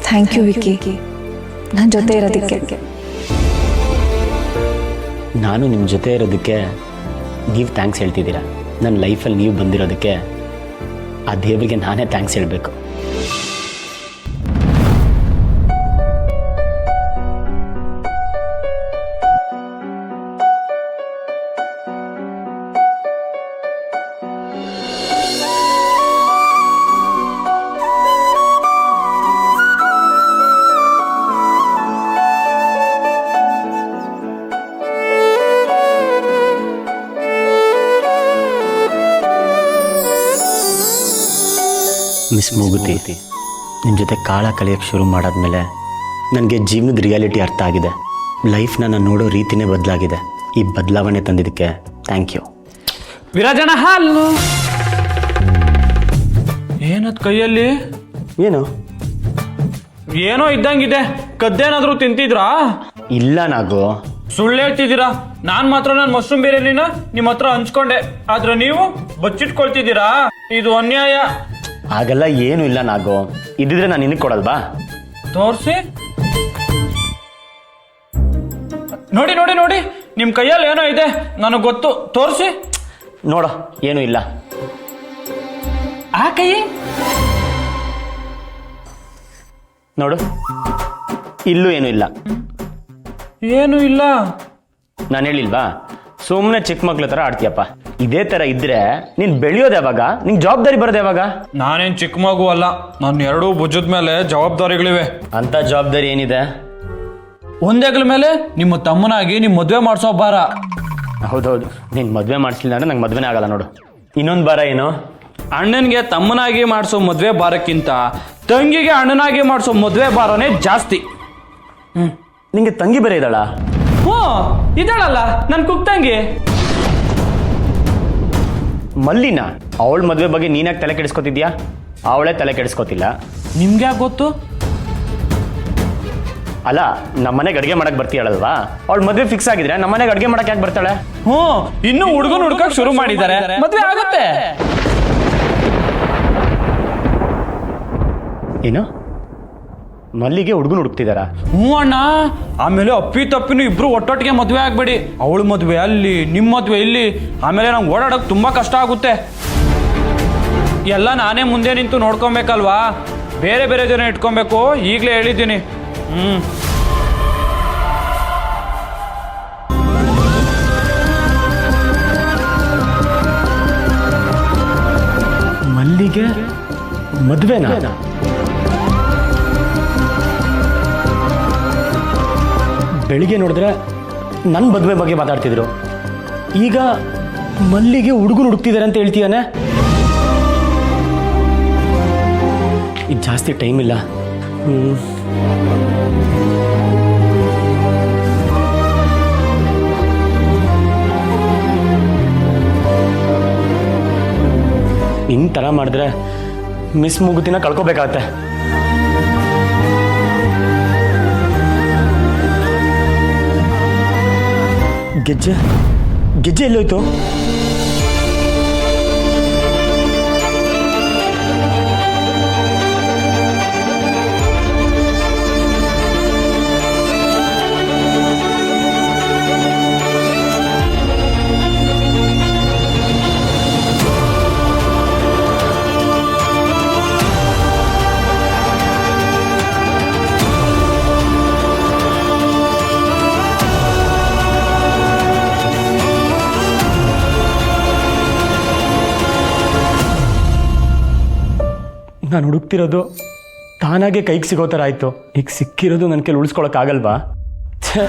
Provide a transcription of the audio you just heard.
Thank you Vicky, ನನ್ನ ಜೊತೆ ಇರೋದಕ್ಕೆ. ನಾನು ನಿಮ್ಮ ಜೊತೆ ಇರೋದಕ್ಕೆ ನೀವು ಥ್ಯಾಂಕ್ಸ್ ಹೇಳ್ತಿದ್ದೀರಾ. ನನ್ನ ಲೈಫಲ್ಲಿ ನೀವು ಬಂದಿರೋದಕ್ಕೆ ಆ ದೇವರಿಗೆ ನಾನೇ ಥ್ಯಾಂಕ್ಸ್ ಹೇಳಬೇಕು. ಮಿಸ್ ಮೂಗುತಿ, ನಿಮ್ಮ ಜೊತೆ ಕಾಲ ಕಲಿಯೋಕ್ಕೆ ಶುರು ಮಾಡಾದ್ಮೇಲೆ ನನಗೆ ಜೀವನದ ರಿಯಾಲಿಟಿ ಅರ್ಥ ಆಗಿದೆ. ಲೈಫ್ನ ನಾನು ನೋಡೋ ರೀತಿನೇ ಬದಲಾಗಿದೆ. ಈ ಬದಲಾವಣೆ ತಂದಿದ್ದಕ್ಕೆ ಥ್ಯಾಂಕ್ ಯು. ವಿರಾಜನ ಹಾಲು ಏನದ್ ಕೈಯಲ್ಲಿ? ಏನು ಏನೋ ಇದ್ದಂಗಿದೆ. ಕದ್ದೇನಾದ್ರೂ ತಿಂತಿದ್ರಾ? ಇಲ್ಲ ನಾಗು, ಸುಳ್ಳು ಹೇಳ್ತಿದ್ದೀರಾ. ನಾನ್ ಮಾತ್ರ ನನ್ನ ಮಶ್ರೂಮ್ ಬಿರಿಯಾನಿನ ನಿಮ್ಮ ಹತ್ರ ಹಂಚ್ಕೊಂಡೆ, ಆದ್ರೆ ನೀವು ಬಚ್ಚಿಟ್ಕೊಳ್ತಿದ್ದೀರಾ. ಇದು ಅನ್ಯಾಯ. ಹಾಗೆಲ್ಲ ಏನು ಇಲ್ಲ ನಾಗು. ಇದ್ದಿದ್ರೆ ನಾನು ನಿನಗೆ ಕೊಡಲ್ವಾ? ತೋರ್ಸಿ. ನೋಡಿ ನೋಡಿ ನೋಡಿ, ನಿಮ್ ಕೈಯಲ್ಲಿ ಏನೋ ಇದೆ, ನನಗೆ ಗೊತ್ತು. ತೋರ್ಸಿ. ನೋಡೋ, ಏನೂ ಇಲ್ಲ. ಆ ಕೈ ನೋಡು, ಇಲ್ಲೂ ಏನೂ ಇಲ್ಲ. ಏನು ಇಲ್ಲ. ನಾನು ಹೇಳಿಲ್ವಾ, ಸುಮ್ಮನೆ ಚಿಕ್ಕ ಮಕ್ಳ ಥರ ಆಡ್ತೀಯಪ್ಪ. ಇದೇ ಥರ ಇದ್ರೆ ನೀನು ಬೆಳೆಯೋದು ಯಾವಾಗ? ನಿಂಗೆ ಜವಾಬ್ದಾರಿ ಬರೋದು ಯಾವಾಗ? ನಾನೇನ್ ಚಿಕ್ಕ ಮಗು ಅಲ್ಲ, ನನ್ನ ಎರಡೂ ಭುಜದ ಮೇಲೆ ಜವಾಬ್ದಾರಿಗಳಿವೆ. ಅಂತ ಜವಾಬ್ದಾರಿ ಏನಿದೆ? ಒಂದೇಗ್ಲ ಮೇಲೆ ನಿಮ್ಮ ತಮ್ಮನಾಗಿ ನಿಮ್ ಮದ್ವೆ ಮಾಡಿಸೋ ಭಾರ. ಹೌದೌದು, ನೀನು ಮದುವೆ ಮಾಡಿಸ್ಲಿಲ್ಲ ಅಂದ್ರೆ ನಂಗೆ ಮದುವೆನೇ ಆಗಲ್ಲ ನೋಡು. ಇನ್ನೊಂದು ಭಾರ ಏನು? ಅಣ್ಣನಿಗೆ ತಮ್ಮನಾಗಿ ಮಾಡಿಸೋ ಮದ್ವೆ ಭಾರಕ್ಕಿಂತ ತಂಗಿಗೆ ಅಣ್ಣನಾಗಿ ಮಾಡಿಸೋ ಮದ್ವೆ ಭಾರನೇ ಜಾಸ್ತಿ. ನಿಂಗೆ ತಂಗಿ ಬೇರೆ ಇದ್ದಾಳ? ಹ್ಞೂ ಇದ್ದಾಳಲ್ಲ, ನನ್ ಕುಕ್ತಂಗಿ ಮಲ್ಲಿನ. ಅವಳ ಮದುವೆ ಬಗ್ಗೆ ನೀನ್ಯಾಕೆ ತಲೆ ಕೆಡಿಸ್ಕೊತಿದ್ಯಾ? ಅವಳೇ ತಲೆ ಕೆಡಿಸ್ಕೊತಿಲ್ಲ. ನಿಮ್ಗೆ ಯಾಕೆ ಗೊತ್ತು? ಅಲ್ಲ, ನಮ್ಮನೆಗೆ ಅಡುಗೆ ಮಾಡಕ್ ಬರ್ತೀಯಳಲ್ವಾ? ಅವಳ ಮದುವೆ ಫಿಕ್ಸ್ ಆಗಿದ್ರೆ ನಮ್ಮನೆಗೆ ಅಡುಗೆ ಮಾಡಕ್ ಯಾಕೆ ಬರ್ತಾಳೆ? ಹ್ಞೂ, ಇನ್ನು ಹುಡುಗನ ಹುಡ್ಕಕ್ ಶುರು ಮಾಡಿದ್ದಾರೆ, ಮದ್ವೆ ಆಗತ್ತೆ. ಏನು, ಮಲ್ಲಿಗೆ ಹುಡುಗನ ಹುಡುಕ್ತಿದಾರ? ಹ್ಞೂ ಅಣ್ಣ. ಆಮೇಲೆ ಅಪ್ಪಿ ತಪ್ಪಿನೂ ಇಬ್ರು ಒಟ್ಟೊಟ್ಟಿಗೆ ಮದ್ವೆ ಆಗ್ಬೇಡಿ. ಅವಳ ಮದ್ವೆ ಅಲ್ಲಿ, ನಿಮ್ಮ ಮದ್ವೆ ಇಲ್ಲಿ. ಆಮೇಲೆ ನಂಗೆ ಓಡಾಡಕ್ ತುಂಬಾ ಕಷ್ಟ ಆಗುತ್ತೆ. ಎಲ್ಲ ನಾನೇ ಮುಂದೆ ನಿಂತು ನೋಡ್ಕೊಬೇಕಲ್ವಾ? ಬೇರೆ ಬೇರೆ ಜನ ಇಟ್ಕೊಬೇಕು. ಈಗಲೇ ಹೇಳಿದ್ದೀನಿ. ಮಲ್ಲಿಗೆ ಮದ್ವೆನಾ? ಬೆಳಿಗ್ಗೆ ನೋಡಿದ್ರೆ ನನ್ನ ಮದುವೆ ಬಗ್ಗೆ ಮಾತಾಡ್ತಿದ್ರು, ಈಗ ಮಲ್ಲಿಗೆ ಹುಡುಗನ ಹುಡುಕ್ತಿದ್ದಾರೆ ಅಂತ ಹೇಳ್ತೀಯಾನೆ. ಇದು ಜಾಸ್ತಿ ಟೈಮ್ ಇಲ್ಲ. ಇನ್ ಥರ ಮಾಡಿದ್ರೆ ಮಿಸ್ ಮೂಗುತಿನ ಕಳ್ಕೊಬೇಕಾಗತ್ತೆ. ಗೆಜ್ಜೆ ಗೆಜ್ಜೆ ಎಲ್ಲೋಯ್ತು? ನಾನು ಹುಡುಕ್ತಿರೋದು ತಾನಾಗೆ ಕೈಗೆ ಸಿಗೋ ಥರ ಆಯಿತು. ಈಗ ಸಿಕ್ಕಿರೋದು ನನ್ನ ಕೈಲಿ ಉಳಿಸ್ಕೊಳಕ್ಕಾಗಲ್ವಾ? ಛೇ.